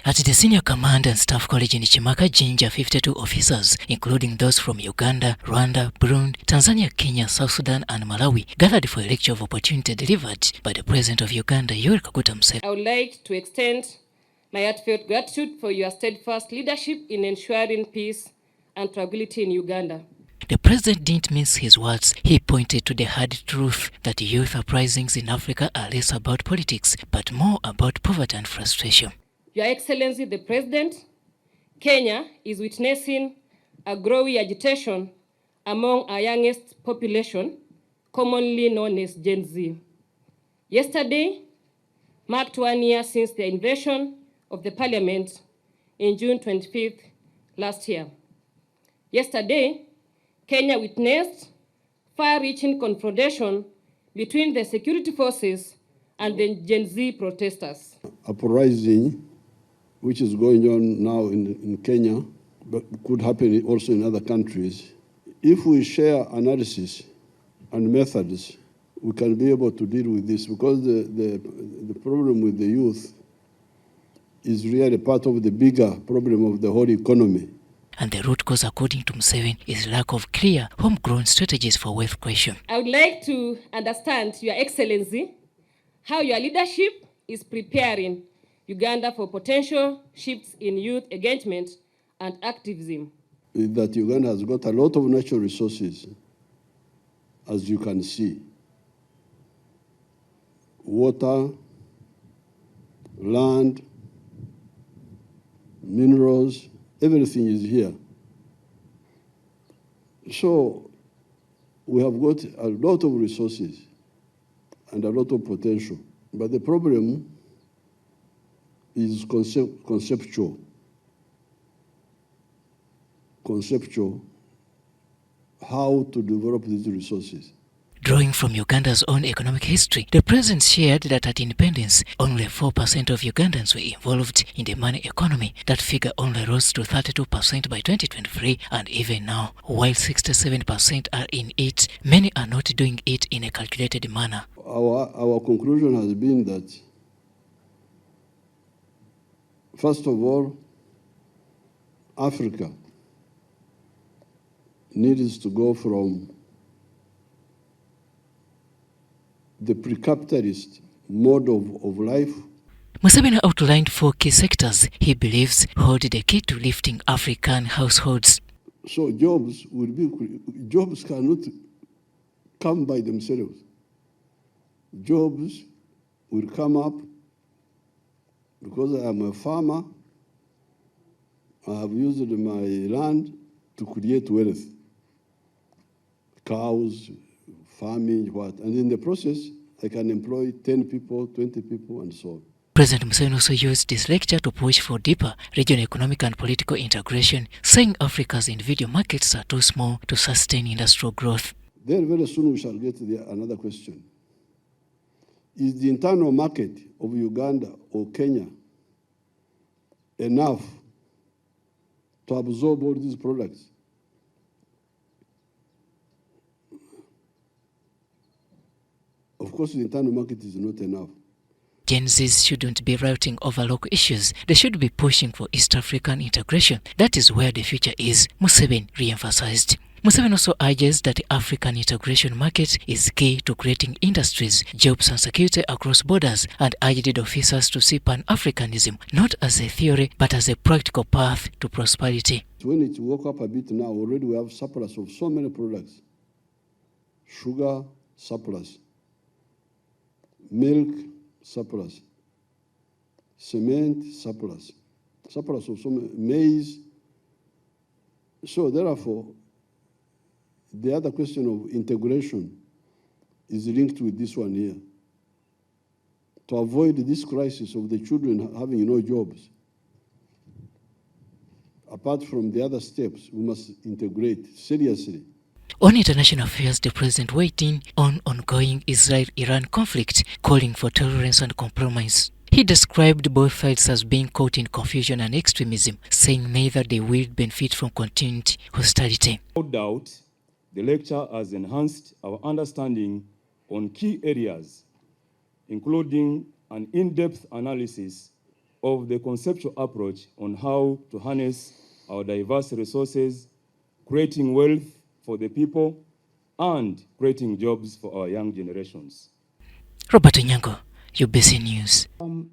At the Senior Command and Staff College in Chimaka, Jinja, 52 officers, including those from Uganda, Rwanda, Burundi, Tanzania, Kenya, South Sudan, and Malawi, gathered for a lecture of opportunity delivered by the President of Uganda, Yoweri Museveni. I would like to extend my heartfelt gratitude for your steadfast leadership in ensuring peace and tranquility in Uganda. The president didn't mince his words. He pointed to the hard truth that youth uprisings in Africa are less about politics, but more about poverty and frustration. Your Excellency the President, Kenya is witnessing a growing agitation among our youngest population, commonly known as Gen Z. Yesterday marked 1 year since the invasion of the Parliament in June 25th last year. Yesterday, Kenya witnessed far-reaching confrontation between the security forces and the Gen Z protesters. Uprising, which is going on now in Kenya, but could happen also in other countries. If we share analysis and methods, we can be able to deal with this, because the problem with the youth is really part of the bigger problem of the whole economy. And the root cause, according to Museveni, is lack of clear, homegrown strategies for wealth creation. I would like to understand, Your Excellency, how your leadership is preparing Uganda for potential shifts in youth engagement and activism. That Uganda has got a lot of natural resources, as you can see. Water, land, minerals, everything is here. So we have got a lot of resources and a lot of potential. But the problem is conceptual. How to develop these resources. Drawing from Uganda's own economic history, the president shared that at independence, only 4% of Ugandans were involved in the money economy. That figure only rose to 32% by 2023, and even now, while 67% are in it, many are not doing it in a calculated manner. Our conclusion has been that, first of all, Africa needs to go from the pre-capitalist mode of life. Museveni outlined 4 key sectors he believes hold the key to lifting African households. So jobs cannot come by themselves. Jobs will come up because I am a farmer. I have used my land to create wealth. Cows, farming, what, and in the process, I can employ 10 people, 20 people, and so on. President Museveni also used this lecture to push for deeper regional economic and political integration, saying Africa's individual markets are too small to sustain industrial growth. Then very soon we shall get to another question. Is the internal market of Uganda or Kenya enough to absorb all these products? Of course, the internal market is not enough. Gen Zs shouldn't be routing over local issues. They should be pushing for East African integration. That is where the future is, Museveni re-emphasized. Museveni also urges that the African integration market is key to creating industries, jobs and security across borders, and urged officers to see Pan-Africanism not as a theory but as a practical path to prosperity. We need to work up a bit now. Already we have surplus of so many products. Sugar, surplus. Milk, surplus. Cement, surplus. Surplus of some maize. So therefore, the other question of integration is linked with this one here. To avoid this crisis of the children having no jobs, apart from the other steps, we must integrate seriously. On international affairs, the president weighed in on ongoing Israel-Iran conflict, calling for tolerance and compromise. He described both sides as being caught in confusion and extremism, saying neither they will benefit from continued hostility. No doubt, the lecture has enhanced our understanding on key areas, including an in-depth analysis of the conceptual approach on how to harness our diverse resources, creating wealth for the people, and creating jobs for our young generations. Robert Onyango, UBC News.